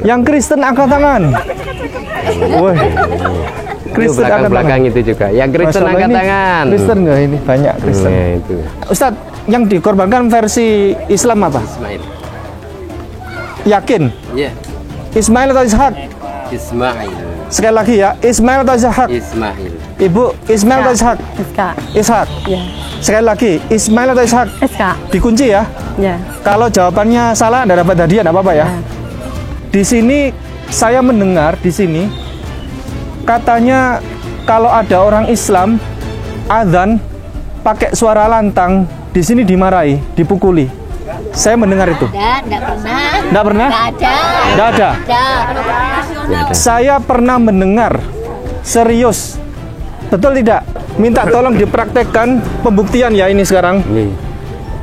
Yang Kristen angkat tangan. Woi. Kristen angkat belakang itu juga. Yang Kristen angkat tangan. Kristen nggak ini? Banyak Kristen. Ya, itu. Ustadz, yang dikorbankan versi Islam apa? Ismail. Yakin? Iya. Ismail atau Ishak? Ismail. Sekali lagi ya, Ismail atau Ishak? Ismail. Ibu, Ismail atau Ishak? Ishak. Ishak. Ya. Sekali lagi, Ismail atau Ishak? Ishak. Dikunci ya? Ya. Kalau jawabannya salah, Anda dapat hadiah, nggak apa-apa ya? Di sini saya mendengar di sini katanya kalau ada orang Islam azan pakai suara lantang, di sini dimarahi, dipukuli. Saya mendengar itu. Enggak pernah. Enggak pernah? Enggak ada. Enggak ada. Ada. Saya pernah mendengar, serius. Betul tidak? Minta tolong dipraktekkan pembuktian ya ini sekarang.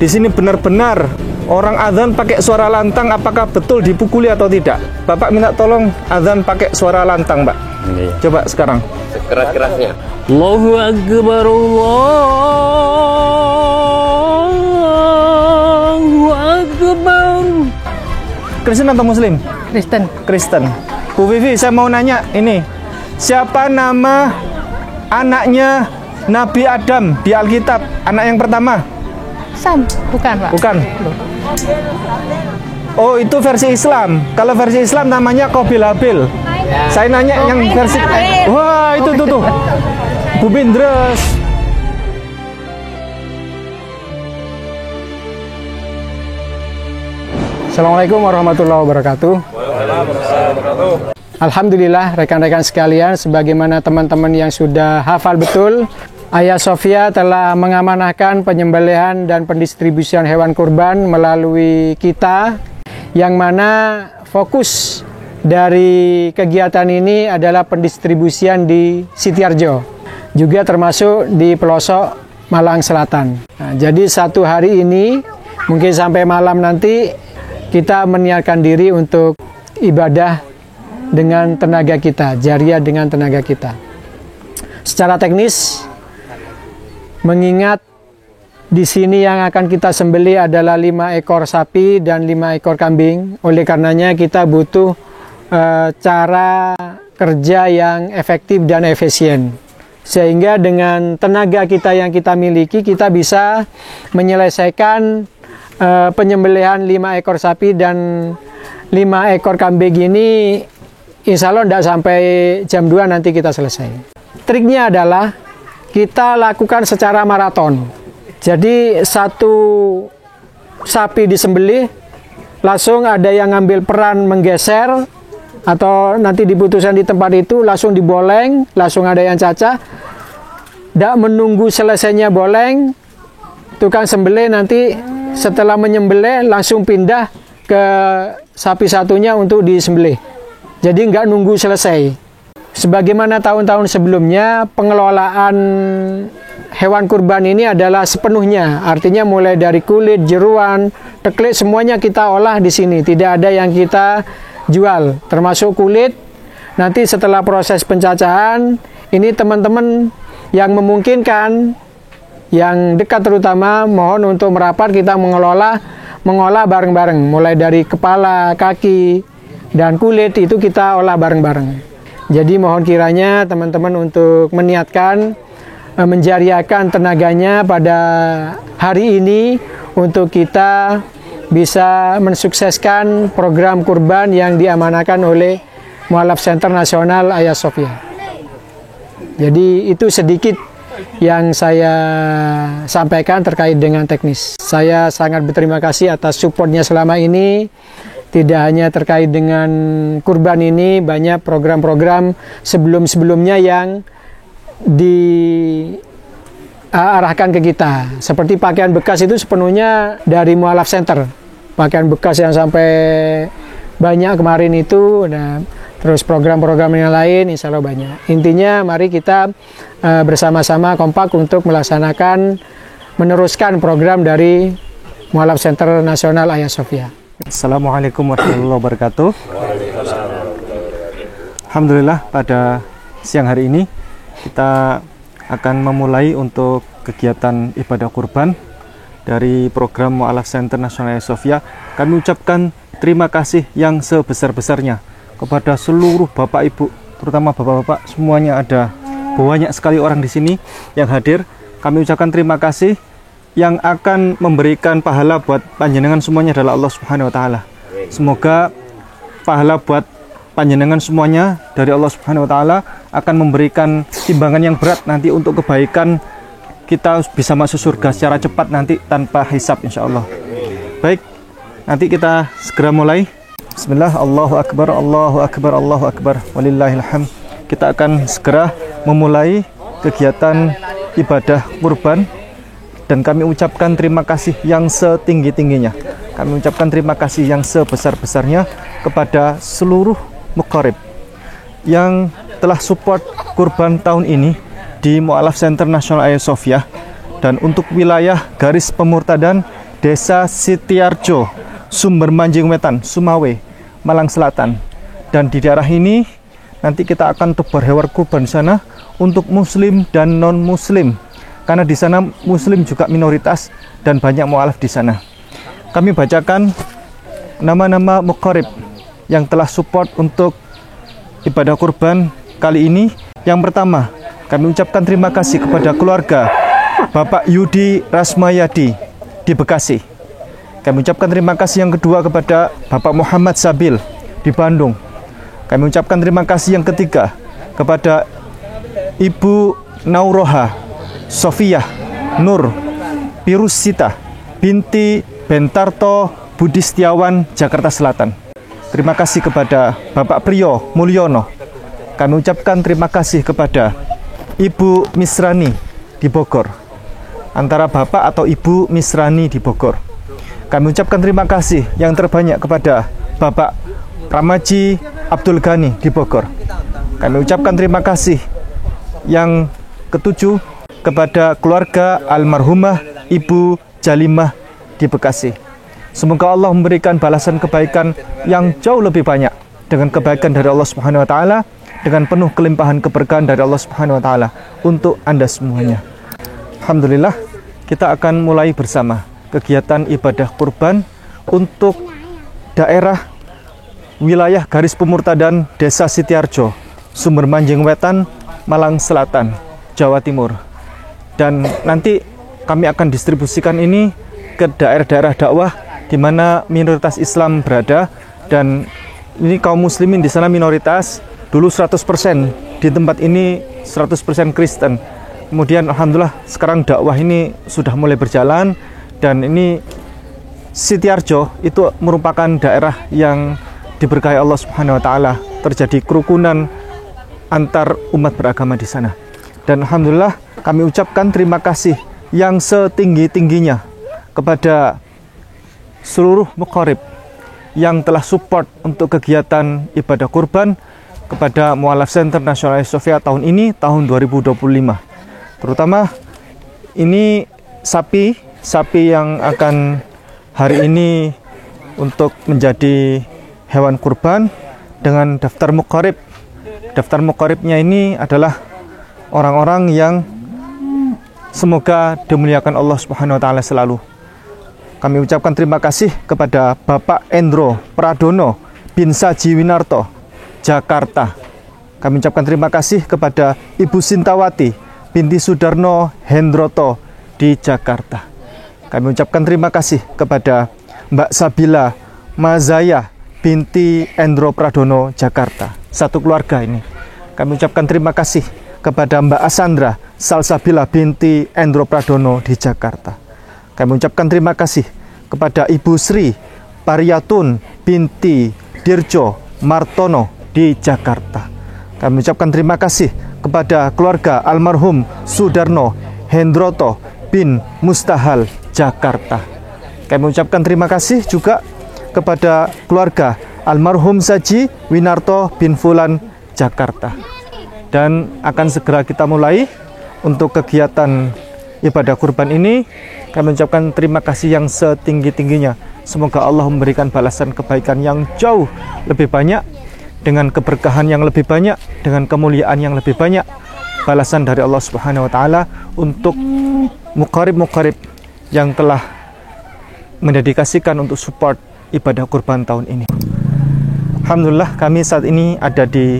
Di sini benar-benar orang azan pakai suara lantang, apakah betul dipukuli atau tidak? Bapak minta tolong azan pakai suara lantang, Pak. Coba sekarang. Sekeras-kerasnya. Allahu Akbar, Allahu Akbar. Kristen atau Muslim? Kristen. Kristen. Bu Vivi, saya mau nanya ini. Siapa nama anaknya Nabi Adam di Alkitab? Anak yang pertama? Sam. Bukan, Pak. Bukan. Oh, itu versi Islam. Kalau versi Islam namanya Qabil Habil. Saya nanya yang versi. Wah, itu tuh. Bu Bindres. Assalamualaikum warahmatullahi wabarakatuh. Alhamdulillah rekan-rekan sekalian, sebagaimana teman-teman yang sudah hafal betul, Ayah Sofia telah mengamanahkan penyembelihan dan pendistribusian hewan kurban melalui kita, yang mana fokus dari kegiatan ini adalah pendistribusian di Sitiarjo, juga termasuk di pelosok Malang Selatan. Nah, jadi satu hari ini, mungkin sampai malam nanti, kita meniarkan diri untuk ibadah dengan tenaga kita, jariah dengan tenaga kita. Secara teknis, mengingat di sini yang akan kita sembelih adalah 5 ekor sapi dan 5 ekor kambing, oleh karenanya kita butuh cara kerja yang efektif dan efisien. Sehingga dengan tenaga kita yang kita miliki, kita bisa menyelesaikan penyembelihan 5 ekor sapi dan 5 ekor kambing ini, insya Allah tidak sampai jam 2 nanti kita selesai. Triknya adalah kita lakukan secara maraton. Jadi satu sapi disembelih, langsung ada yang ngambil peran menggeser, atau nanti diputuskan di tempat itu langsung diboleng, langsung ada yang cacah. Tidak menunggu selesainya boleng, tukang sembelih nanti setelah menyembelih langsung pindah ke sapi satunya untuk disembelih. Jadi nggak nunggu selesai. Sebagaimana tahun-tahun sebelumnya, pengelolaan hewan kurban ini adalah sepenuhnya. Artinya mulai dari kulit, jeruan, teklik, semuanya kita olah di sini. Tidak ada yang kita jual, termasuk kulit. Nanti setelah proses pencacahan, ini teman-teman yang memungkinkan, yang dekat terutama, mohon untuk merapat, kita mengolah bareng-bareng. Mulai dari kepala, kaki, dan kulit itu kita olah bareng-bareng. Jadi mohon kiranya teman-teman untuk meniatkan, menjariahkan tenaganya pada hari ini untuk kita bisa mensukseskan program kurban yang diamanahkan oleh Mu'alaf Center Nasional Ayah Sofia. Jadi itu sedikit yang saya sampaikan terkait dengan teknis. Saya sangat berterima kasih atas supportnya selama ini. Tidak hanya terkait dengan kurban ini, banyak program-program sebelum-sebelumnya yang diarahkan ke kita. Seperti pakaian bekas itu sepenuhnya dari Mu'alaf Center. Pakaian bekas yang sampai banyak kemarin itu, nah, terus program-program yang lain insya Allah banyak. Intinya mari kita bersama-sama kompak untuk melaksanakan, meneruskan program dari Mu'alaf Center Nasional Ayah Sofia. Assalamualaikum warahmatullahi wabarakatuh. Alhamdulillah pada siang hari ini kita akan memulai untuk kegiatan ibadah kurban dari program Mu'alaf Center Nasional Ayah Sofia. Kami ucapkan terima kasih yang sebesar-besarnya kepada seluruh Bapak Ibu, terutama Bapak-bapak semuanya, ada banyak sekali orang di sini yang hadir. Kami ucapkan terima kasih. Yang akan memberikan pahala buat panjenengan semuanya adalah Allah Subhanahu wa taala. Semoga pahala buat panjenengan semuanya dari Allah Subhanahu wa taala akan memberikan timbangan yang berat nanti untuk kebaikan, kita bisa masuk surga secara cepat nanti tanpa hisab insyaallah. Baik, nanti kita segera mulai. Bismillah, Allahu Akbar, Allahu Akbar, Allahu Akbar, walillahilhamd. Kita akan segera memulai kegiatan ibadah kurban. Dan kami ucapkan terima kasih yang setinggi-tingginya. Kami ucapkan terima kasih yang sebesar-besarnya kepada seluruh muqarib yang telah support kurban tahun ini di Mu'alaf Center Nasional Hagia Sophia. Dan untuk wilayah garis pemurtadan Desa Sitiarjo, Sumber Manjing Wetan, Sumawe, Malang Selatan. Dan di daerah ini nanti kita akan tebar hewan kurban sana untuk muslim dan non-muslim. Karena di sana muslim juga minoritas dan banyak mu'alaf di sana. Kami bacakan nama-nama muqarib yang telah support untuk ibadah kurban kali ini. Yang pertama, kami ucapkan terima kasih kepada keluarga Bapak Yudi Rasmayadi di Bekasi. Kami ucapkan terima kasih yang kedua kepada Bapak Muhammad Sabil di Bandung. Kami ucapkan terima kasih yang ketiga kepada Ibu Nauroha Sofia Nur Pirusita binti Bentarto Budi Setiawan, Jakarta Selatan. Terima kasih kepada Bapak Priyo Mulyono. Kami ucapkan terima kasih kepada Ibu Misrani di Bogor, antara Bapak atau Ibu Misrani di Bogor. Kami ucapkan terima kasih yang terbanyak kepada Bapak Ramaji Abdul Ghani di Bogor. Kami ucapkan terima kasih yang ketujuh kepada keluarga almarhumah Ibu Jalimah di Bekasi. Semoga Allah memberikan balasan kebaikan yang jauh lebih banyak dengan kebaikan dari Allah Subhanahu wa taala, dengan penuh kelimpahan keberkahan dari Allah Subhanahu wa taala untuk Anda semuanya. Alhamdulillah, kita akan mulai bersama kegiatan ibadah kurban untuk daerah wilayah garis pemurtadan Desa Sitiarjo, Sumber Manjing Wetan, Malang Selatan, Jawa Timur. Dan nanti kami akan distribusikan ini ke daerah-daerah dakwah di mana minoritas Islam berada. Dan ini kaum muslimin di sana minoritas, dulu 100%, di tempat ini 100% Kristen. Kemudian alhamdulillah sekarang dakwah ini sudah mulai berjalan. Dan ini Sitiarjo itu merupakan daerah yang diberkahi Allah Subhanahu wa taala. Terjadi kerukunan antar umat beragama di sana. Dan alhamdulillah kami ucapkan terima kasih yang setinggi-tingginya kepada seluruh muqarib yang telah support untuk kegiatan ibadah kurban kepada Mu'alaf Center Nasional Hagia Sophia tahun ini, tahun 2025. Terutama ini sapi yang akan hari ini untuk menjadi hewan kurban dengan daftar muqarib. Daftar muqaribnya ini adalah orang-orang yang semoga dimuliakan Allah Subhanahu wa taala selalu. Kami ucapkan terima kasih kepada Bapak Endro Pradono bin Saji Winarto, Jakarta. Kami ucapkan terima kasih kepada Ibu Sintawati binti Sudarno Hendroto di Jakarta. Kami ucapkan terima kasih kepada Mbak Sabila Mazaya binti Endro Pradono, Jakarta. Satu keluarga ini. Kami ucapkan terima kasih kepada Mbak Asandra Salsabila binti Endro Pradono di Jakarta. Kami ucapkan terima kasih kepada Ibu Sri Pariyatun binti Dirjo Martono di Jakarta. Kami ucapkan terima kasih kepada keluarga almarhum Sudarno Hendroto bin Mustahal, Jakarta. Kami ucapkan terima kasih juga kepada keluarga almarhum Saji Winarto bin Fulan, Jakarta. Dan akan segera kita mulai untuk kegiatan ibadah kurban ini. Kami ucapkan terima kasih yang setinggi-tingginya. Semoga Allah memberikan balasan kebaikan yang jauh lebih banyak, dengan keberkahan yang lebih banyak, dengan kemuliaan yang lebih banyak. Balasan dari Allah Subhanahu wa taala untuk muqarib-muqarib yang telah mendedikasikan untuk support ibadah kurban tahun ini. Alhamdulillah kami saat ini ada di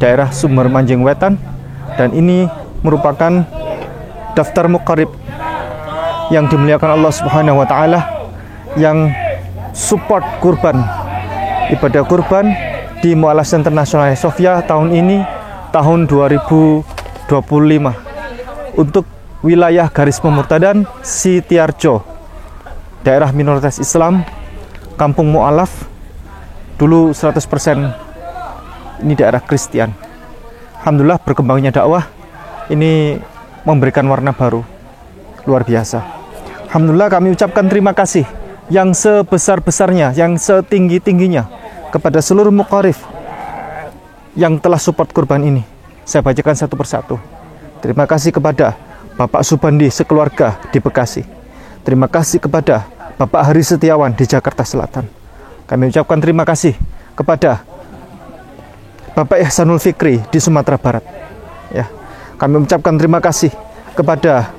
daerah Sumber Manjing Wetan, dan ini merupakan daftar muqarib yang dimuliakan Allah Subhanahu wa taala yang support kurban, ibadah kurban di Mu'allaf Center Nasional Hagia Sophia tahun ini, tahun 2025, untuk wilayah garis pemurtadan Sitiarjo, daerah minoritas Islam, Kampung Mu'allaf. Dulu 100% ini daerah Kristen. Alhamdulillah berkembangnya dakwah ini memberikan warna baru, luar biasa. Alhamdulillah kami ucapkan terima kasih yang sebesar-besarnya, yang setinggi-tingginya kepada seluruh muqarib yang telah support kurban ini. Saya bacakan satu persatu. Terima kasih kepada Bapak Subandi sekeluarga di Bekasi. Terima kasih kepada Bapak Hari Setiawan di Jakarta Selatan. Kami ucapkan terima kasih kepada Bapak Ihsanul Fikri di Sumatera Barat. Ya, kami ucapkan terima kasih kepada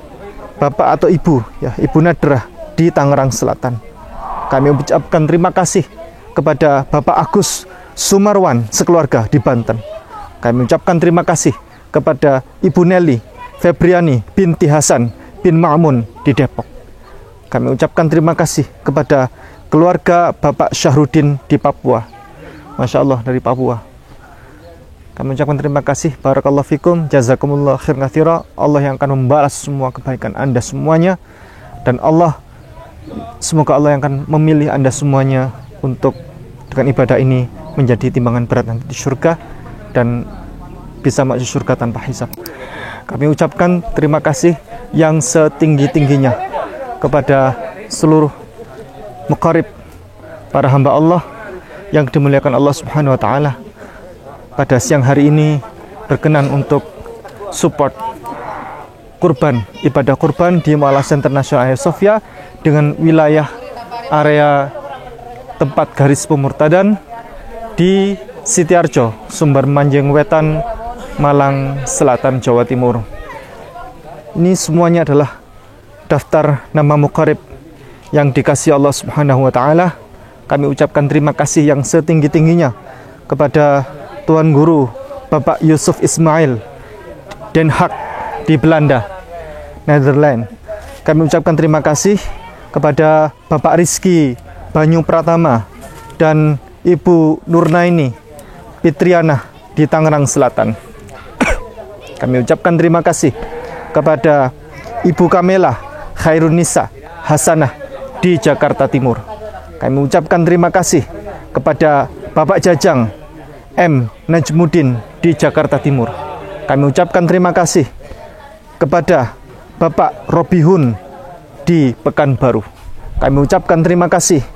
Bapak atau Ibu, ya, Ibu Nadrah di Tangerang Selatan. Kami ucapkan terima kasih kepada Bapak Agus Sumarwan sekeluarga di Banten. Kami ucapkan terima kasih kepada Ibu Nelly Febriani binti Hasan bin Ma'mun di Depok. Kami ucapkan terima kasih kepada keluarga Bapak Syahrudin di Papua. Masya Allah, dari Papua. Kami ucapkan terima kasih. Barakallahu fikum, jazakumullah khair katsira. Allah yang akan membalas semua kebaikan Anda semuanya, dan semoga Allah yang akan memilih Anda semuanya untuk dengan ibadah ini menjadi timbangan berat nanti di surga dan bisa masuk surga tanpa hisab. Kami ucapkan terima kasih yang setinggi-tingginya kepada seluruh muqarib, para hamba Allah yang dimuliakan Allah Subhanahu wa taala, pada siang hari ini berkenan untuk support kurban, ibadah kurban di Mu'allaf Center Nasional Hagia Sophia dengan wilayah area tempat garis pemurtadan di Sitiarjo, Sumber Manjing Wetan, Malang Selatan, Jawa Timur. Ini semuanya adalah daftar nama muqarib yang dikasihi Allah Subhanahu wa taala. Kami ucapkan terima kasih yang setinggi-tingginya kepada Tuan Guru Bapak Yusuf Ismail Den Haag di Belanda, Netherlands. Kami ucapkan terima kasih kepada Bapak Rizky Banyu Pratama dan Ibu Nurnaini Fitriana di Tangerang Selatan. Kami ucapkan terima kasih kepada Ibu Kamela Khairunisa Hasanah di Jakarta Timur. Kami ucapkan terima kasih kepada Bapak Jajang M. Najmuddin di Jakarta Timur. Kami ucapkan terima kasih kepada Bapak Robihun di Pekanbaru. Kami ucapkan terima kasih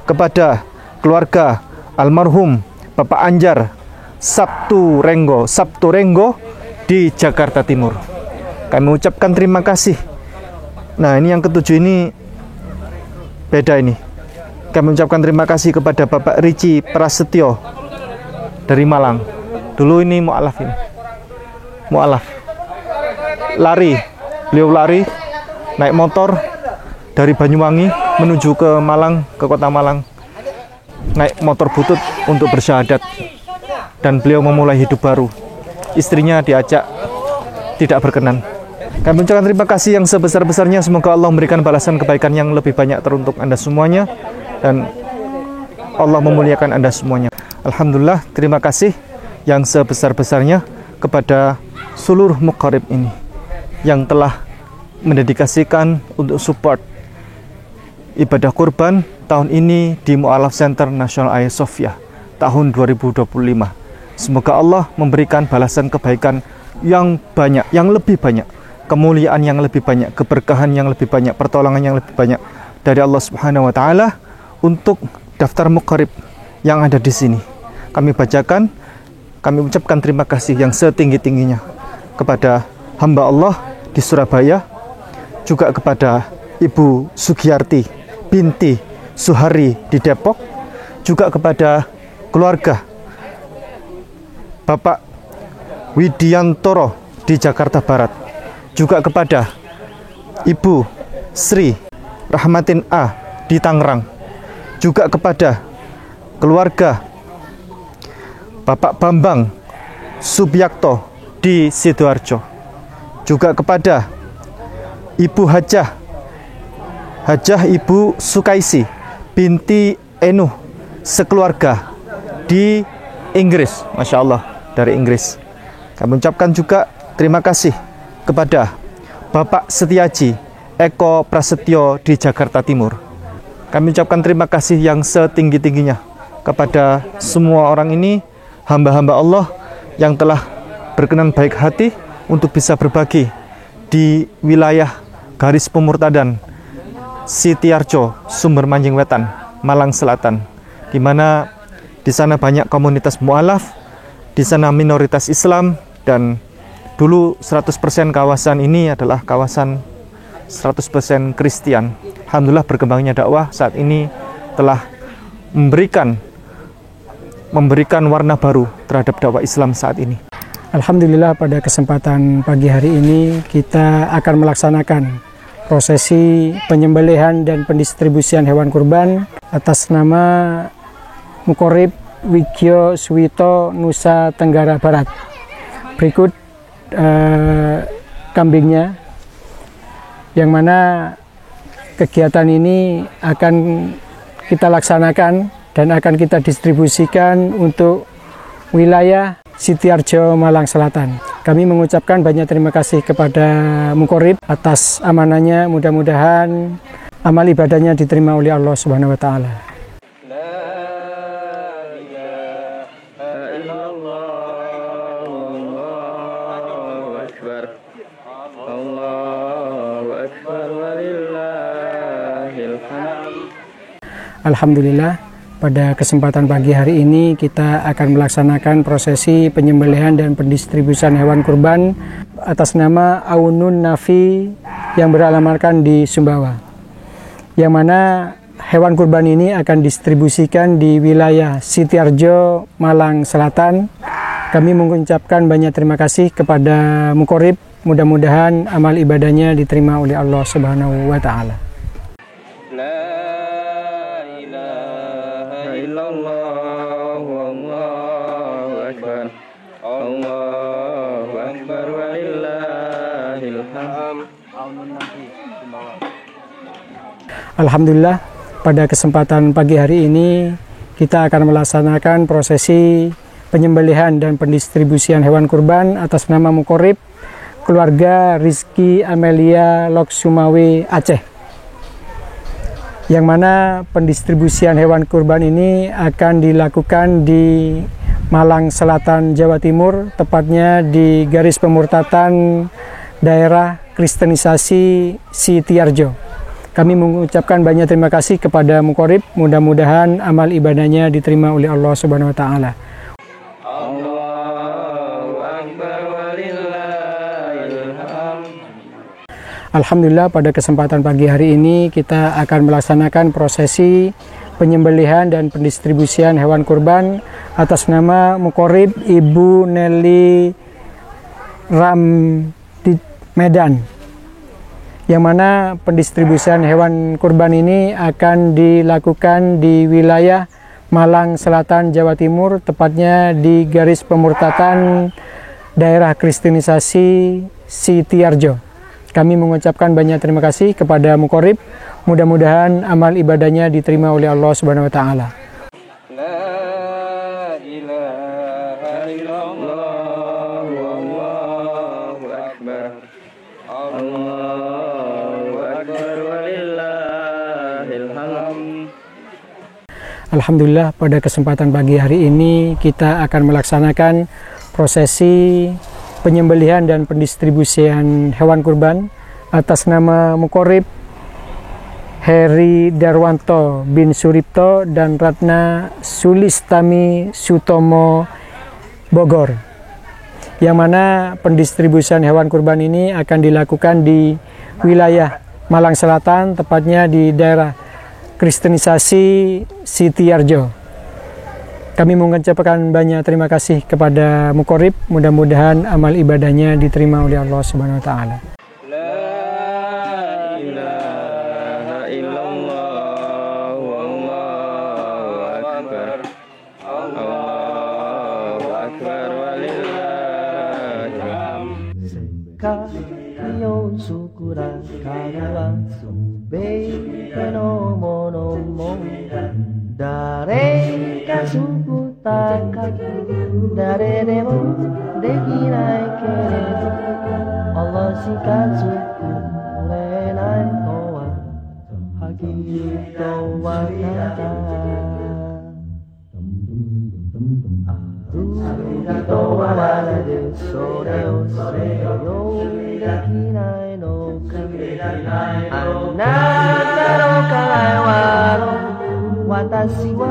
kepada keluarga almarhum Bapak Anjar Sabtu Renggo di Jakarta Timur. Kami ucapkan terima kasih. Nah, ini yang ketujuh ini beda ini. Kami ucapkan terima kasih kepada Bapak Rici Prasetyo dari Malang. Dulu ini mu'alaf ini. Mu'alaf. Beliau lari naik motor dari Banyuwangi menuju ke Malang, ke kota Malang. Naik motor butut untuk bersyahadat. Dan beliau memulai hidup baru. Istrinya diajak, tidak berkenan. Kami ucapkan terima kasih yang sebesar-besarnya. Semoga Allah memberikan balasan kebaikan yang lebih banyak teruntuk Anda semuanya, dan Allah memuliakan Anda semuanya. Alhamdulillah, terima kasih yang sebesar-besarnya kepada seluruh muqarib ini yang telah mendedikasikan untuk support ibadah kurban tahun ini di Mu'allaf Center Nasional Hagia Sophia tahun 2025. Semoga Allah memberikan balasan kebaikan yang banyak, yang lebih banyak, kemuliaan yang lebih banyak, keberkahan yang lebih banyak, pertolongan yang lebih banyak dari Allah Subhanahu wa taala untuk daftar muqarib yang ada di sini. Kami bacakan, kami ucapkan terima kasih yang setinggi-tingginya kepada hamba Allah di Surabaya, juga kepada Ibu Sugiyarti binti Suhari di Depok, juga kepada keluarga Bapak Widiantoro di Jakarta Barat, juga kepada Ibu Sri Rahmatin A di Tangerang, juga kepada keluarga Bapak Bambang Subiakto di Sidoarjo, juga kepada Ibu Hajah Ibu Sukaisi binti Enuh sekeluarga di Inggris, Masya Allah, dari Inggris. Kami ucapkan juga terima kasih kepada Bapak Setiaji Eko Prasetyo di Jakarta Timur. Kami ucapkan terima kasih yang setinggi-tingginya kepada semua orang ini, hamba-hamba Allah yang telah berkenan baik hati untuk bisa berbagi di wilayah garis pemurtadan Sitiarjo, Sumber Manjing Wetan, Malang Selatan, di mana di sana banyak komunitas mu'alaf, di sana minoritas Islam, dan dulu 100% kawasan ini adalah kawasan 100% Kristen. Alhamdulillah berkembangnya dakwah saat ini telah memberikan warna baru terhadap dakwah Islam saat ini. Alhamdulillah pada kesempatan pagi hari ini kita akan melaksanakan prosesi penyembelihan dan pendistribusian hewan kurban atas nama Mukorib Wigyo Suwito Nusa Tenggara Barat. Berikut kambingnya, yang mana kegiatan ini akan kita laksanakan dan akan kita distribusikan untuk wilayah Sitiarjo, Malang Selatan. Kami mengucapkan banyak terima kasih kepada Mukorib atas amanahnya. Mudah-mudahan amal ibadahnya diterima oleh Allah Subhanahu wa taala. Alhamdulillah, pada kesempatan pagi hari ini kita akan melaksanakan prosesi penyembelihan dan pendistribusian hewan kurban atas nama Aunun Nafi yang beralamatkan di Sumbawa, yang mana hewan kurban ini akan distribusikan di wilayah Sitiarjo, Malang Selatan. Kami mengucapkan banyak terima kasih kepada Mukorib. Mudah-mudahan amal ibadahnya diterima oleh Allah Subhanahu wa taala. Alhamdulillah, pada kesempatan pagi hari ini kita akan melaksanakan prosesi penyembelihan dan pendistribusian hewan kurban atas nama Mukorib keluarga Rizky Amelia Lok Sumawe Aceh, yang mana pendistribusian hewan kurban ini akan dilakukan di Malang Selatan, Jawa Timur, tepatnya di garis pemurtatan daerah Kristenisasi Sitiarjo. Kami mengucapkan banyak terima kasih kepada Mukorib. Mudah-mudahan amal ibadahnya diterima oleh Allah Subhanahu wa taala. Alhamdulillah, pada kesempatan pagi hari ini kita akan melaksanakan prosesi penyembelihan dan pendistribusian hewan kurban atas nama Mukorib Ibu Nelly Ram di Medan, yang mana pendistribusian hewan kurban ini akan dilakukan di wilayah Malang Selatan, Jawa Timur, tepatnya di garis pemurtatan daerah Kristenisasi Sitiarjo. Kami mengucapkan banyak terima kasih kepada Mukorib. Mudah-mudahan amal ibadahnya diterima oleh Allah Subhanahu wa taala. Alhamdulillah, pada kesempatan pagi hari ini kita akan melaksanakan prosesi penyembelihan dan pendistribusian hewan kurban atas nama Mukorib Heri Darwanto bin Suripto dan Ratna Sulistami Sutomo Bogor, yang mana pendistribusian hewan kurban ini akan dilakukan di wilayah Malang Selatan, tepatnya di daerah Kristenisasi Sitiarjo. Kami mengucapkan banyak terima kasih kepada Mukorib. Mudah-mudahan amal ibadahnya diterima oleh Allah Subhanahu wa taala. La ilaha illallah wallahu よそこらからは全てのものも誰が作ったか誰でもできないけれどAllahしか作れないのははっきりとわかった人はまるでそれを用意できないのかあなたの考えは私は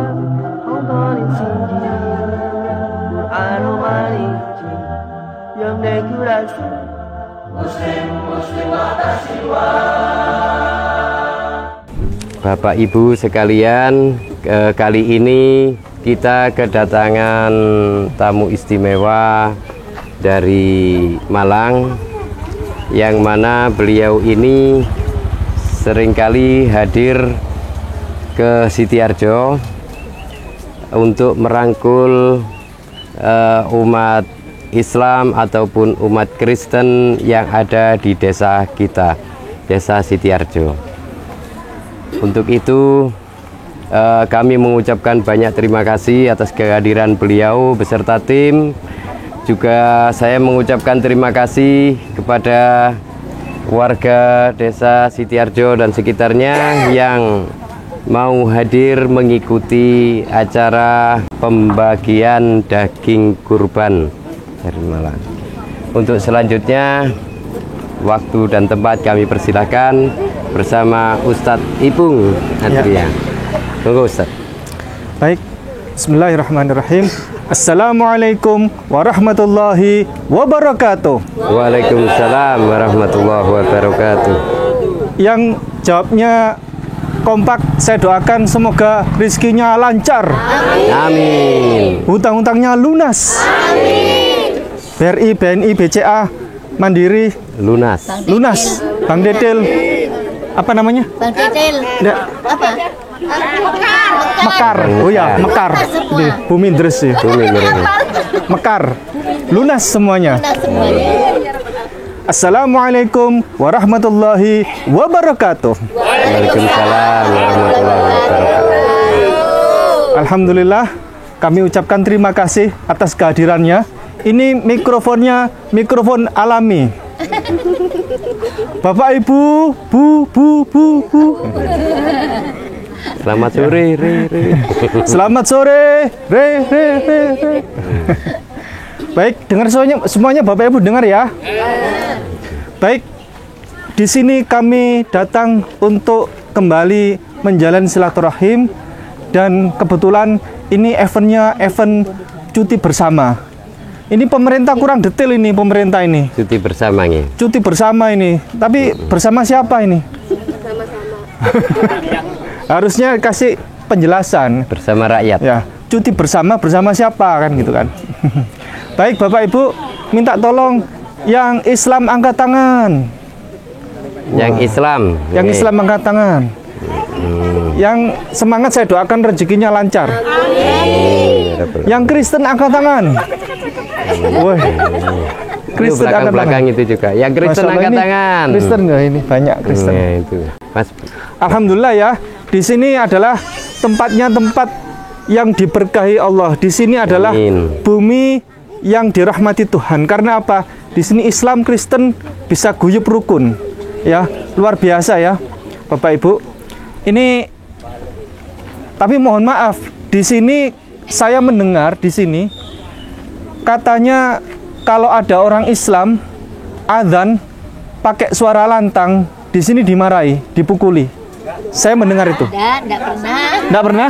本当に信じる毎日読んでくださいBapak Ibu sekalian, kali ini kita kedatangan tamu istimewa dari Malang, yang mana beliau ini seringkali hadir ke Sitiarjo untuk merangkul umat Islam ataupun umat Kristen yang ada di desa kita, desa Sitiarjo. Untuk itu kami mengucapkan banyak terima kasih atas kehadiran beliau beserta tim. Juga saya mengucapkan terima kasih kepada warga desa Sitiarjo dan sekitarnya yang mau hadir mengikuti acara pembagian daging kurban dari Malang. Untuk selanjutnya, waktu dan tempat kami persilahkan bersama Ustadz Ipung Adria. Tunggu Ustadz. Baik, bismillahirrahmanirrahim. Assalamualaikum warahmatullahi wabarakatuh. Waalaikumsalam warahmatullahi wabarakatuh. Yang jawabnya kompak, saya doakan semoga rizkinya lancar. Amin. Hutang-hutangnya lunas. Amin. BRI, BNI, BCA, Mandiri, Lunas. lunas. Bang Dedel, apa namanya? Bang Dedel. Apa? Mekar. Oh ya, Mekar. Ini Bumi Dres ya. Mekar. Lunas semuanya. Assalamualaikum warahmatullahi wabarakatuh. Waalaikumsalam warahmatullahi wabarakatuh. Alhamdulillah, kami ucapkan terima kasih atas kehadirannya. Ini mikrofonnya mikrofon alami. Bapak Ibu, bu. Selamat sore, re. Selamat sore, re. Baik, dengar semuanya Bapak Ibu dengar ya. Baik, di sini kami datang untuk kembali menjalin silaturahim dan kebetulan ini eventnya event cuti bersama. Ini pemerintah kurang detail ini pemerintah ini. Cuti bersama nih. Cuti bersama ini, tapi bersama siapa ini? Harusnya kasih penjelasan. Bersama rakyat. Ya, cuti bersama siapa kan gitu kan. Baik Bapak Ibu, minta tolong yang Islam angkat tangan. Yang Islam. Yang Islam angkat tangan. Yang semangat saya doakan rezekinya lancar. Yang Kristen angkat tangan. Woi. Kristen angkat belakang tangan. itu juga. Yang Kristen angkat tangan. Kristen nggak ini? Banyak Kristen. Ya, itu. Mas. Alhamdulillah ya. Di sini adalah tempatnya tempat yang diberkahi Allah. Di sini adalah bumi yang dirahmati Tuhan. Karena apa? Di sini Islam Kristen bisa guyup rukun. Ya, luar biasa ya, Bapak Ibu. Ini tapi mohon maaf, di sini saya mendengar di sini katanya kalau ada orang Islam adzan pakai suara lantang, di sini dimarahi, dipukuli. Saya mendengar itu. Enggak pernah. Enggak pernah?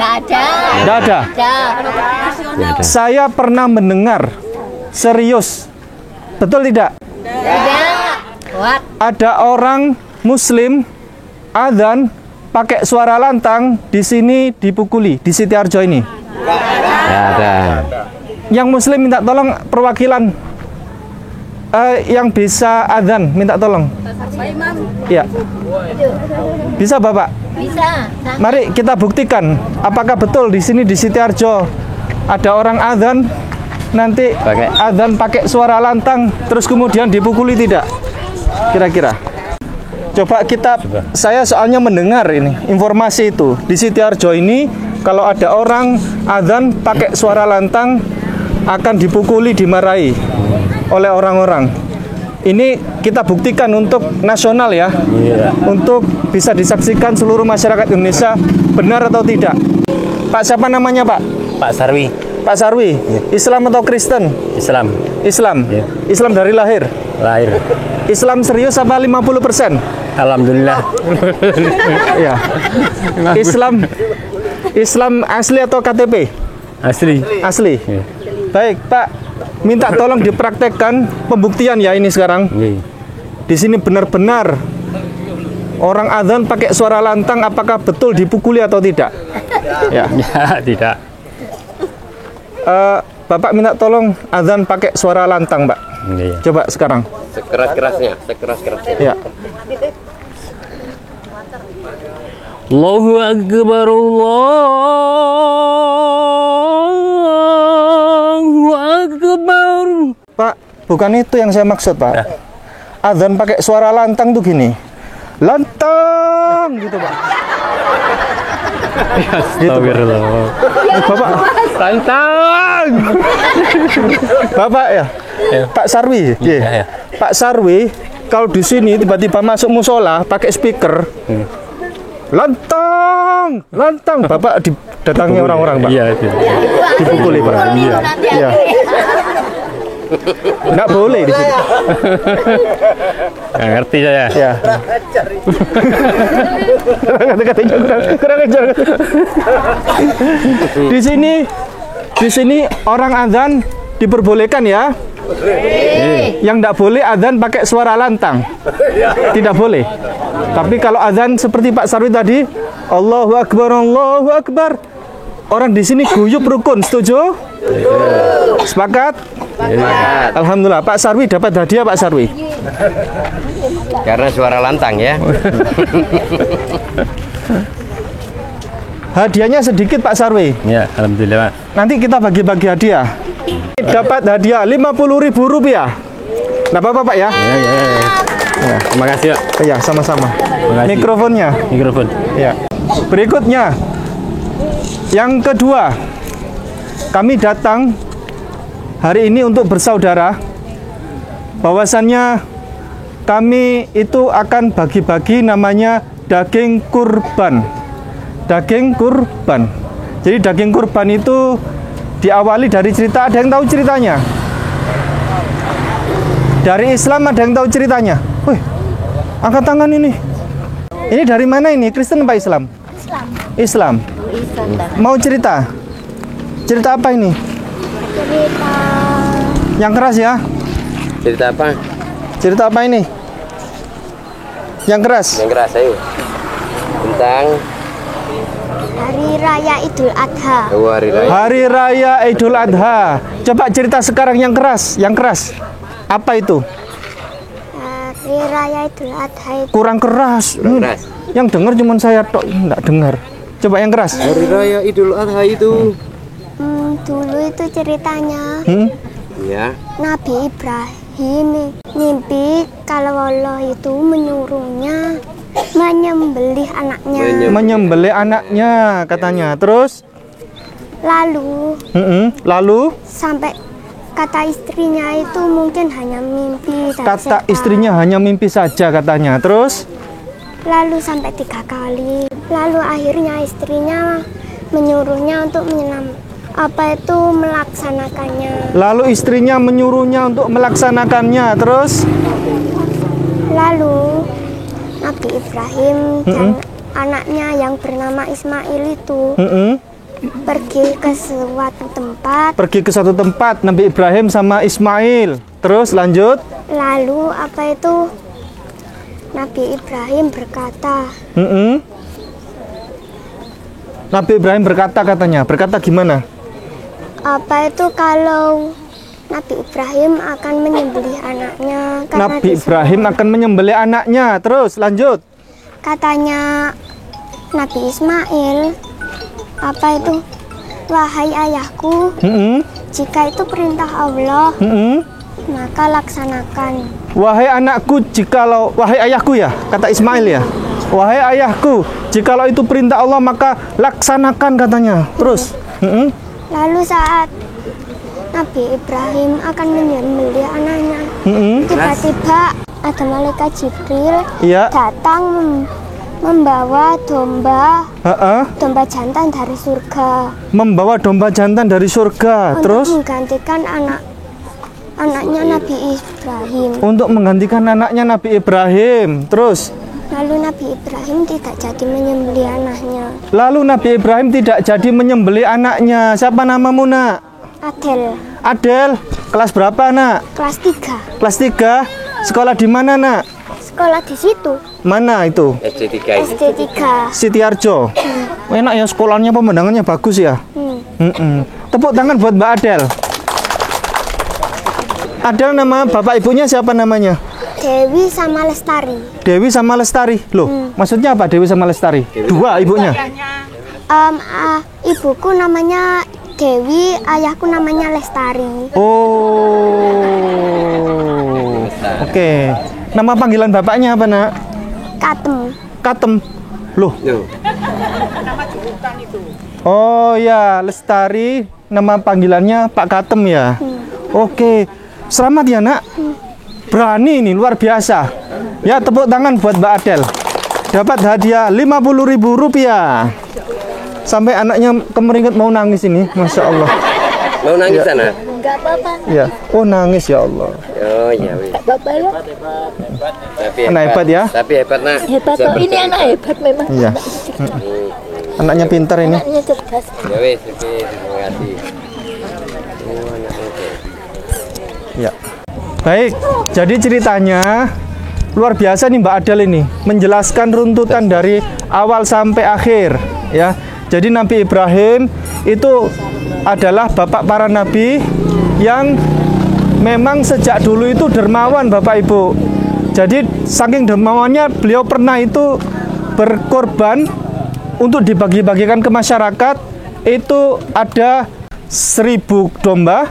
Enggak ada. Ada. Saya pernah mendengar serius. Betul tidak? Tidak. Ada orang Muslim adzan pakai suara lantang, di sini dipukuli di Sitiarjo ini. Ada. Yang Muslim minta tolong perwakilan yang bisa adzan minta tolong. Ya. Bisa Bapak? Bisa. Mari kita buktikan apakah betul di sini di Sitiarjo ada orang adzan nanti adzan pakai suara lantang terus kemudian dipukuli tidak? kira-kira? Coba kita, saya soalnya mendengar ini informasi itu di Sitiarjo ini kalau ada orang adzan pakai suara lantang akan dipukuli, dimarahi oleh orang-orang. Ini kita buktikan untuk nasional ya, untuk bisa disaksikan seluruh masyarakat Indonesia benar atau tidak. Pak siapa namanya Pak? Pak Sarwi. Pak Sarwi, Islam atau Kristen? Islam. Islam. Iya. Islam dari lahir. Lahir. Islam serius apa 50%? Alhamdulillah. Ya. Islam asli atau KTP? Asli. Asli. Iya. Baik, Pak. Minta tolong dipraktekkan pembuktian ya ini sekarang. Iya. Di sini benar-benar orang adzan pakai suara lantang apakah betul dipukuli atau tidak? Ya. Ya, tidak. Bapak minta tolong adzan pakai suara lantang, Pak. Iya. Coba sekarang. Sekeras-kerasnya, sekeras-kerasnya. Ya. Allahu Akbar, Allahu Akbar. Pak, bukan itu yang saya maksud, Pak. Ya. Adzan pakai suara lantang tuh gini. Lantang gitu, Pak. Astagfirullah. Bapak, Tantang. Bapak ya. Ya. Pak Sarwi. Ya, ya. Pak Sarwi, kalau di sini tiba-tiba masuk musola pakai speaker. Lantang, lantang. Bapak didatangi orang-orang, Pak. Iya, itu. Dipukuli, Pak. Iya. Iya. Nggak boleh di sini. Nggak ngerti saya. Ya. Kata-katanya kurang ajar. Di sini orang adzan diperbolehkan ya. Yang tidak boleh adzan pakai suara lantang. Tidak boleh. Tapi kalau adzan seperti Pak Sarwi tadi, Allahu Akbar, Allahu Akbar. Orang di sini guyup rukun, setuju? Sepakat? Alhamdulillah, Pak Sarwi dapat hadiah, Pak Sarwi. Karena suara lantang ya. Hadiahnya sedikit, Pak Sarwi. Ya, alhamdulillah. Nanti kita bagi-bagi hadiah. Dapat hadiah Rp50.000. Nggak apa-apa, Pak ya? Ya. Terima kasih, Pak. Iya, sama-sama. kasih. Mikrofonnya. Mikrofon. Ya. Berikutnya, yang kedua, kami datang hari ini untuk bersaudara. Bahwasannya kami itu akan bagi-bagi namanya daging kurban. Daging kurban. Jadi daging kurban itu diawali dari cerita. Ada yang tahu ceritanya? Dari Islam ada yang tahu ceritanya? Wih, angkat tangan ini. Ini dari mana ini? Kristen apa Islam? Islam. Mau cerita? Cerita apa ini? Cerita Yang keras ya? Cerita apa? Cerita apa ini? Yang keras? Yang keras, ayo. Tentang Hari Raya Idul Adha. hari raya. Hari Raya Idul Adha. Coba cerita sekarang yang keras. Yang keras. Apa itu? Hari Raya Idul Adha itu Kurang keras. Keras. Yang dengar cuma saya tok, enggak dengar. Coba yang keras. Hari raya Idul Adha itu. dulu itu ceritanya Ya. Nabi Ibrahim mimpi kalau Allah itu menyuruhnya menyembelih anaknya. Menyembelih anaknya katanya. Terus? Lalu sampai kata istrinya itu mungkin hanya mimpi. Kata istrinya hanya mimpi saja katanya. Terus? Lalu sampai 3 kali. Lalu akhirnya istrinya menyuruhnya untuk melaksanakannya. Lalu istrinya menyuruhnya untuk melaksanakannya. Terus? Lalu Nabi Ibrahim dan anaknya yang bernama Ismail itu pergi ke suatu tempat. Pergi ke suatu tempat Nabi Ibrahim sama Ismail. Terus lanjut. Lalu Nabi Ibrahim berkata. Nabi Ibrahim berkata katanya. Berkata gimana? Kalau Nabi Ibrahim akan menyembelih anaknya. Nabi Ibrahim akan menyembelih anaknya. Terus lanjut. Katanya Nabi Ismail, wahai ayahku, jika itu perintah Allah, maka laksanakan. Wahai anakku, jikalau wahai ayahku ya, kata Ismail ya. Wahai ayahku, jikalau itu perintah Allah maka laksanakan katanya. Terus, Lalu saat Nabi Ibrahim akan menyembelih anaknya, tiba-tiba ada malaikat Jibril Iya. datang membawa domba jantan dari surga Membawa domba jantan dari surga. untuk Terus menggantikan anaknya Nabi Ibrahim. untuk menggantikan anaknya Nabi Ibrahim. Terus Lalu Nabi Ibrahim tidak jadi menyembelih anaknya. lalu Nabi Ibrahim tidak jadi menyembelih anaknya. Siapa namamu, Nak? Adel, Adel. Kelas berapa, Nak? kelas 3. Kelas 3. Sekolah di mana, Nak? Sekolah di situ, Mana itu? SD 3 ini. SD 3. Sitiarjo. Enak ya sekolahnya, pemandangannya bagus ya. Tepuk tangan buat Mbak Adel. Adel nama bapak ibunya siapa namanya? Dewi sama Lestari. Dewi sama Lestari. Loh, maksudnya apa Dewi sama Lestari? Dua ibunya. Ibuku namanya Dewi, ayahku namanya Lestari. Oh. Oke. Nama panggilan bapaknya apa, Nak? Katem. Katem. Loh. Tuh. Oh ya, Lestari. Nama panggilannya Pak Katem ya. Oke. Selamat ya, Nak. Berani ini, luar biasa. Ya, tepuk tangan buat Mbak Adel. Dapat hadiah Rp50.000. Sampai anaknya kemeringet mau nangis ini, Masya Allah. Mau nangis sana? Enggak apa-apa. Ya, oh nangis ya Allah. Oh iya wis. Bapak lo Tapi Anak hebat ya? Tapi hebat, Nak. hebat Bisa kok. Ini anak hebat memang. Iya. Anaknya pintar ini. Anaknya cerdas. Ya wis, terima kasih. Oh, anak oke. Ya. Baik, jadi ceritanya luar biasa nih Mbak Adel ini, menjelaskan runtutan dari awal sampai akhir ya. Jadi Nabi Ibrahim itu adalah bapak para nabi yang memang sejak dulu itu dermawan Bapak Ibu. Jadi saking dermawannya beliau pernah itu berkorban untuk dibagi-bagikan ke masyarakat. Itu ada 1000 domba,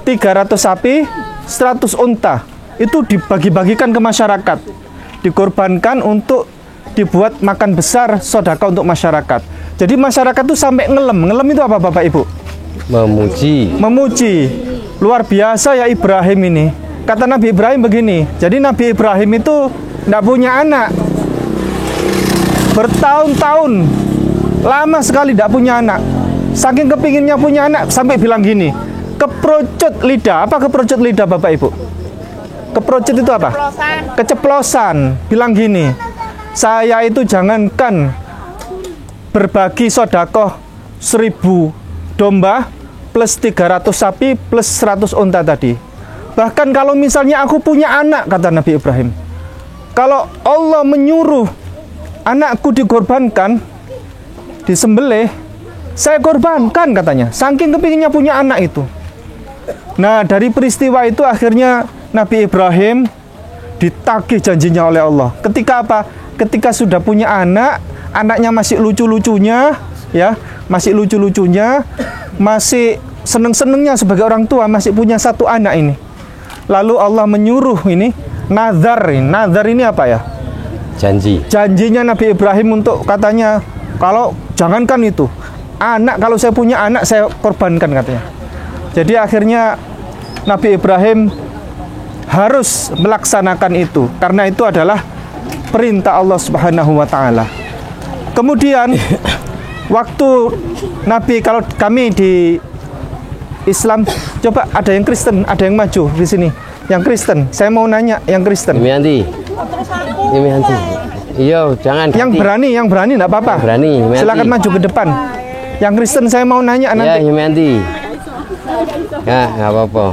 300 sapi, 100 unta. Itu dibagi-bagikan ke masyarakat, dikorbankan untuk dibuat makan besar sedekah untuk masyarakat. Jadi masyarakat itu sampai ngelem itu apa Bapak Ibu? Memuji. Luar biasa ya Ibrahim ini. Kata Nabi Ibrahim begini, jadi Nabi Ibrahim itu tidak punya anak bertahun-tahun, lama sekali tidak punya anak. Saking kepinginnya punya anak sampai bilang gini, keprocut lidah. Apa keprocut lidah Bapak Ibu? Keprocut itu apa? Keceplosan. Bilang gini, saya itu jangankan berbagi sodakoh 1000 domba plus 300 sapi plus 100 unta tadi. Bahkan kalau misalnya aku punya anak, kata Nabi Ibrahim, kalau Allah menyuruh anakku dikorbankan, disembelih, saya korbankan katanya. Saking kepinginnya punya anak itu. Nah, dari peristiwa itu akhirnya Nabi Ibrahim ditagih janjinya oleh Allah. Ketika apa? Ketika sudah punya anak, anaknya masih lucu-lucunya, ya, masih lucu-lucunya, masih seneng-senengnya sebagai orang tua, masih punya satu anak ini. Lalu Allah menyuruh ini nazar. Nazar ini apa ya? Janji. Janjinya Nabi Ibrahim untuk katanya, kalau jangankan itu, anak, kalau saya punya anak saya korbankan katanya. Jadi akhirnya Nabi Ibrahim harus melaksanakan itu karena itu adalah perintah Allah Subhanahu wa taala. Kemudian waktu Nabi, kalau kami di Islam, coba ada yang Kristen, ada yang maju di sini. Yang Kristen, saya mau nanya yang Kristen. Imianti. Iya, jangan. Yang berani enggak apa-apa. Berani, Imianti. Silakan maju ke depan. Yang Kristen saya mau nanya Ya, nanti. Imianti. Ya, nggak apa-apa.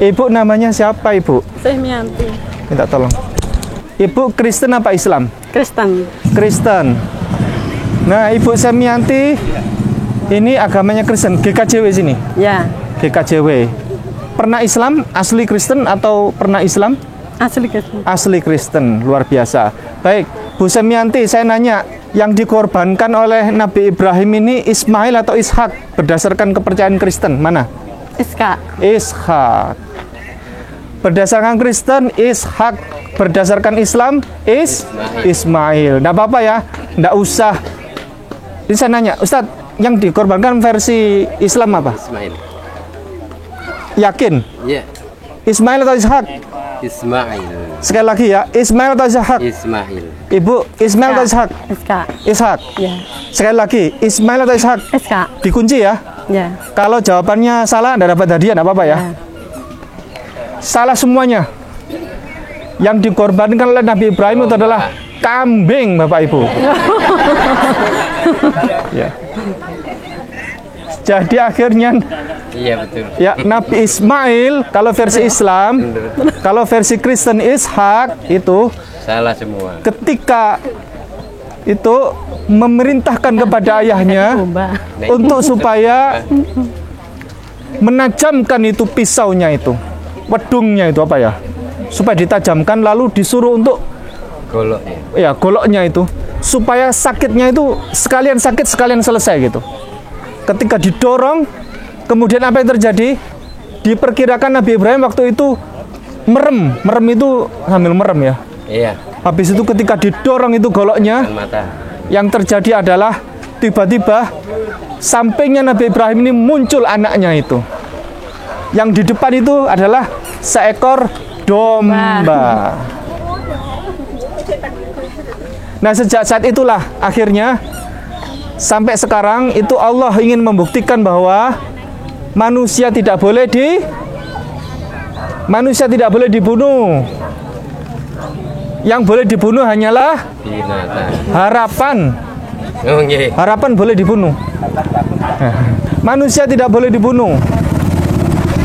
Ibu namanya siapa, Ibu? Sehmianti. Minta tolong. Ibu Kristen apa Islam? Kristen. Kristen. Nah, Ibu Semianti ini agamanya Kristen, GKJW sini. Ya, GKJW. Pernah Islam, asli Kristen atau pernah Islam? asli Kristen. Asli Kristen, luar biasa. Baik, Bu Semianti, saya nanya, yang dikorbankan oleh Nabi Ibrahim ini Ismail atau Ishak berdasarkan kepercayaan Kristen, mana? Iska. Ishak. Berdasarkan Kristen Ishak, berdasarkan Islam Ismail. Nggak apa-apa ya, nggak usah. Ini saya nanya, Ustadz, yang dikorbankan versi Islam apa? Ismail. Yakin? Iya. Ismail atau Ishak? Ismail. Sekali lagi ya, Ismail atau Ishak? Ismail. Ibu, Ismail atau Ishak? Iska. Ishak. Ya. Sekali lagi, Ismail atau Ishak? Iska. Dikunci ya. Ya. Kalau jawabannya salah, Anda dapat hadiah, nggak apa-apa ya. Salah semuanya. Yang dikorbankan oleh Nabi Ibrahim itu adalah kambing, Bapak Ibu. Ya. Jadi akhirnya Iya betul. ya Nabi Ismail kalau versi Islam, kalau versi Kristen Ishak itu Salah semua. ketika itu memerintahkan kepada ayahnya untuk supaya menajamkan itu pisaunya itu, wedungnya itu apa ya, supaya ditajamkan, lalu disuruh untuk Goloknya. ya goloknya itu supaya sakitnya itu sekalian sakit sekalian selesai gitu. Ketika didorong, kemudian apa yang terjadi? Diperkirakan Nabi Ibrahim waktu itu merem itu sambil merem ya. Iya. Habis itu ketika didorong itu goloknya, Mata. yang terjadi adalah tiba-tiba sampingnya Nabi Ibrahim ini muncul anaknya itu. Yang di depan itu adalah seekor domba. Nah, sejak saat itulah akhirnya sampai sekarang itu Allah ingin membuktikan bahwa manusia tidak boleh dibunuh. Yang boleh dibunuh hanyalah Binatang. harapan. Oh iya. Harapan boleh dibunuh. Manusia tidak boleh dibunuh.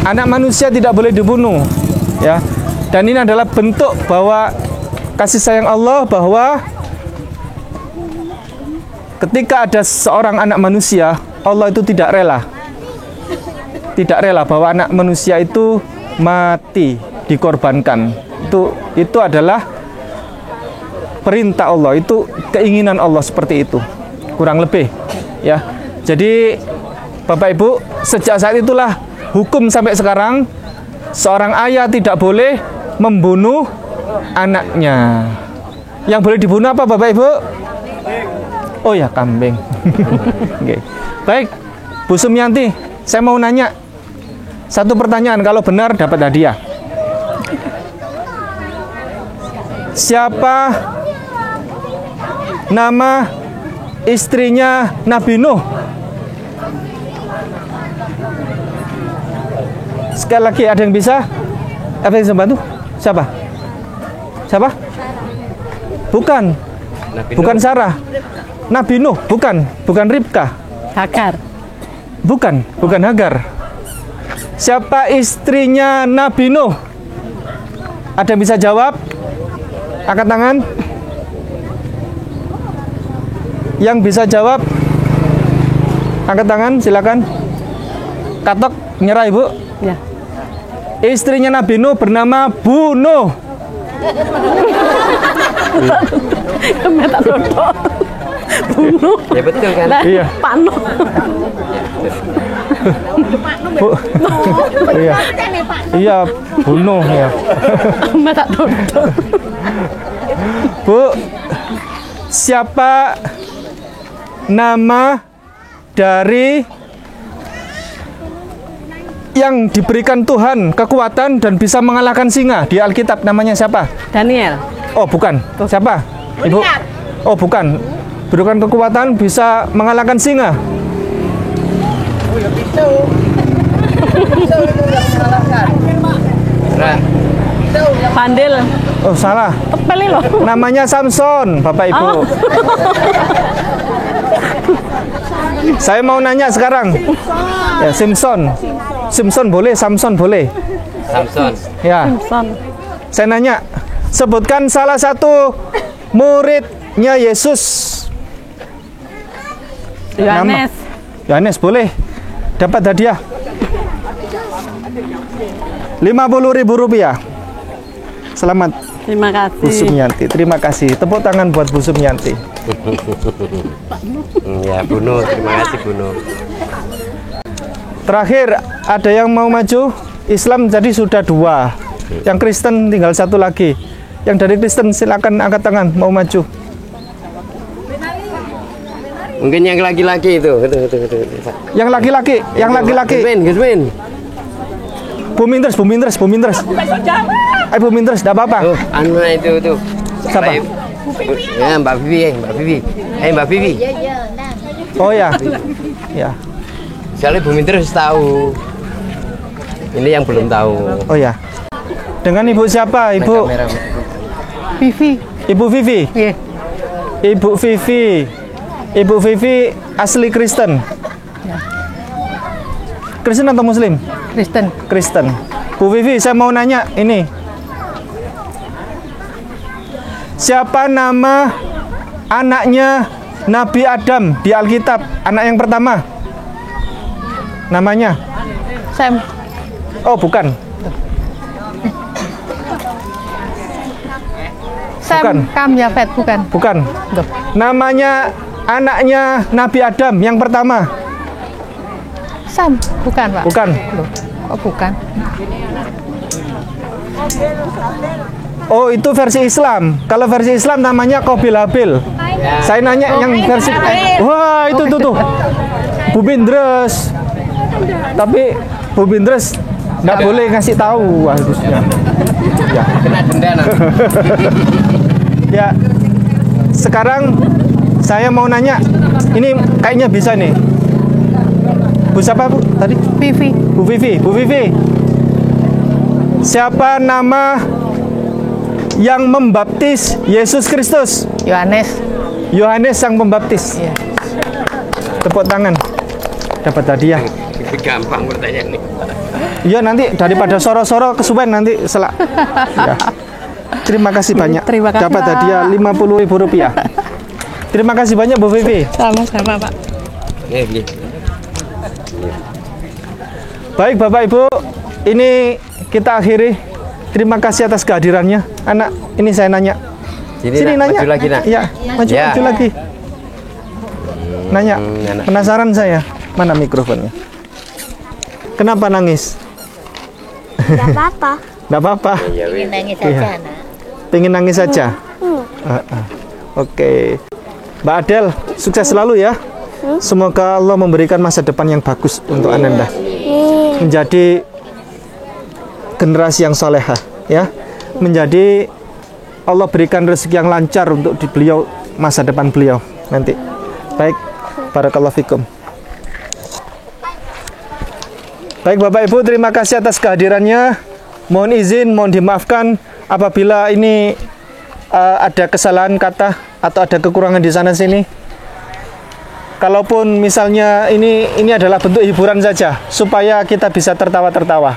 Anak manusia tidak boleh dibunuh. Ya. Dan ini adalah bentuk bahwa kasih sayang Allah, bahwa ketika ada seorang anak manusia, Allah itu tidak rela. Tidak rela bahwa anak manusia itu mati, dikorbankan. Itu adalah perintah Allah, itu keinginan Allah seperti itu. Kurang lebih, ya. Jadi Bapak Ibu, sejak saat itulah hukum sampai sekarang seorang ayah tidak boleh membunuh anaknya. Yang boleh dibunuh apa Bapak Ibu? Oh ya, kambing. Oke. Baik, Bu Sumianti, saya mau nanya satu pertanyaan, kalau benar dapat hadiah. Siapa nama istrinya Nabi Nuh? Sekali lagi, ada yang bisa? Apa yang bisa bantu? Siapa? Siapa? Bukan. Bukan Sarah. Nabi Nuh, bukan Ribka. Hagar. Bukan Hagar. Siapa istrinya Nabi Nuh? Ada yang bisa jawab? Angkat tangan. Yang bisa jawab, angkat tangan, silakan. Katok, nyerah Ibu. Ya. Istrinya Nabi Nuh bernama Bu Nuh. Bunuh. Ya betul kan? Iya. Pak Nuh. Bu. Iya. Iya, Bu Nuh ya. Mata dodo. Bu, siapa nama dari yang diberikan Tuhan kekuatan dan bisa mengalahkan singa di Alkitab, namanya siapa? Daniel. Oh, bukan. Siapa? Ibu? Oh, bukan. Berikan kekuatan bisa mengalahkan singa. Pandil. Oh, salah. Tepeli loh. Namanya Samson, Bapak Ibu. Oh. Saya mau nanya sekarang. Ya, Simpson boleh, Samson boleh. Samson. Ya. Son. Saya nanya, sebutkan salah satu muridnya Yesus. Yohanes. Yohanes boleh. Dapat hadiah. 50.000 rupiah. Selamat Terima Bu kasih. Sumianti. Terima kasih. Tepuk tangan buat Bu Sumianti. Ya bunuh, terima kasih bunuh. Terakhir, ada yang mau maju? Islam jadi sudah 2. Yang Kristen tinggal satu lagi. Yang dari Kristen silakan angkat tangan mau maju. Mungkin yang laki-laki itu. Yang laki-laki, Gusmin. Bu Mindres. Bu Mindres, enggak apa-apa. Oh, anu itu. Siapa? Ya, Mbak Vivi. Mbak Vivi. Oh ya. Ya. Soalnya Bu Mindres tahu. Ini yang belum tahu. Oh ya. Dengan Ibu siapa? Ibu Vivi. Ibu Vivi. Iya. Ibu Vivi asli Kristen. Kristen atau Muslim? Kristen. Kristen. Bu Vivi, saya mau nanya ini. Siapa nama anaknya Nabi Adam di Alkitab? Anak yang pertama. Namanya? Sam. Oh, bukan. Sam. Bukan. Kam Yafet, bukan. Bukan. Loh. Namanya anaknya Nabi Adam yang pertama. Sam, bukan, Pak. Bukan. Loh, kok bukan? Oh, itu versi Islam. Kalau versi Islam namanya Qabil Habil. Saya nanya yang versi. Wah, itu tuh. Bu Mindres. Tapi Bu Mindres nggak boleh ngasih tahu harusnya. Ya. Kena denda nanti. Ya. Sekarang saya mau nanya. Ini kayaknya bisa nih. Bu siapa, Bu? Tadi? Vivi. Bu Vivi. Siapa nama yang membaptis Yesus Kristus? Yohanes. Yohanes yang membaptis. Iya. Tepuk tangan. Dapat hadiah. Gampang pertanyaan nih. Iya, nanti daripada soro-soro kesuwen nanti selak. Ya. Terima kasih banyak. Terima kasih, Dapat Pak. hadiah Rp50.000. Terima kasih banyak Bu Vivi. Sama-sama, Pak. Nih. Baik Bapak Ibu, ini kita akhiri. Terima kasih atas kehadirannya. Anak, ini saya nanya. Sini Nak, nanya. maju lagi, Nak. Iya, maju lagi. Nanya. Anak. Penasaran saya. Mana mikrofonnya? Kenapa nangis? Tidak apa-apa. Nggak apa-apa. Nangis saja, Iya. Nak. Pengen nangis saja. Oke. Mbak Adel, sukses selalu ya. Semoga Allah memberikan masa depan yang bagus untuk Ananda. Menjadi generasi yang solehah, ya. Menjadi Allah berikan rezeki yang lancar untuk di beliau, masa depan beliau nanti. Baik, barakallahu fikum. Baik Bapak Ibu, terima kasih atas kehadirannya. Mohon izin, mohon dimaafkan apabila ini ada kesalahan kata atau ada kekurangan di sana sini. Kalaupun misalnya ini adalah bentuk hiburan saja supaya kita bisa tertawa-tertawa.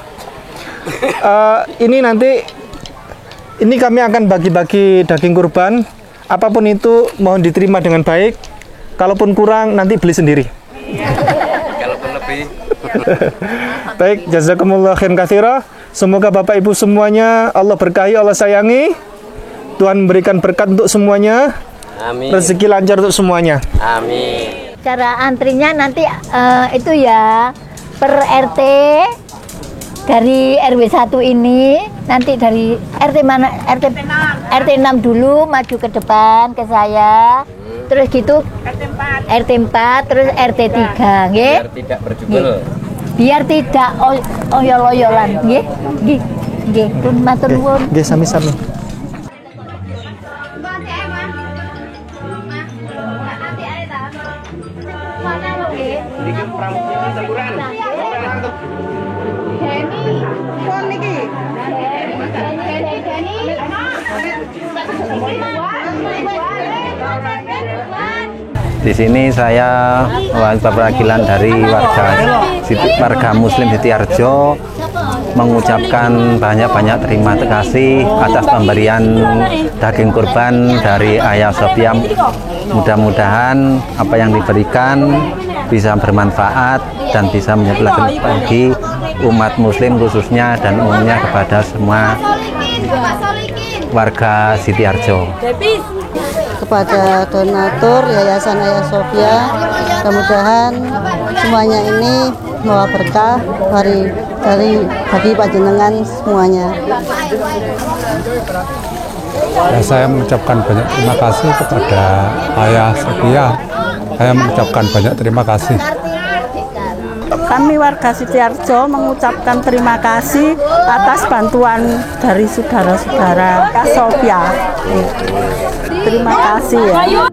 Ini kami akan bagi-bagi daging kurban. Apapun itu mohon diterima dengan baik. Kalaupun kurang nanti beli sendiri. Kalaupun lebih. Baik, jazakumullah khairan katsira. Semoga Bapak Ibu semuanya Allah berkahi, Allah sayangi. Tuhan memberikan berkat untuk semuanya. Amin. Rezeki lancar untuk semuanya. Amin. Cara antrinya nanti itu ya per RT dari RW 1 ini, nanti dari RT mana? RT 6 dulu maju ke depan ke saya. Terus gitu RT 4 terus RT 3 nggih. Biar tidak berjubel. Biar tidak oyol-oyolan nggih. Nggih, pun matur nuwun. Nggih, sami-sami. Di sini saya perwakilan dari warga Muslim Sitiarjo mengucapkan banyak-banyak terima kasih atas pemberian daging kurban dari Ayah Sofia. Mudah-mudahan apa yang diberikan bisa bermanfaat dan bisa menjadi pelajaran bagi umat Muslim khususnya dan umumnya kepada semua warga Sitiarjo. Kepada donatur Yayasan Ayah Sofia, mudah-mudahan semuanya ini membawa berkah bagi panjenengan semuanya. Ya, saya mengucapkan banyak terima kasih kepada Ayah Sofia. Saya mengucapkan banyak terima kasih. Kami warga Sitiarjo mengucapkan terima kasih atas bantuan dari saudara-saudara Sofia. Terima kasih ya.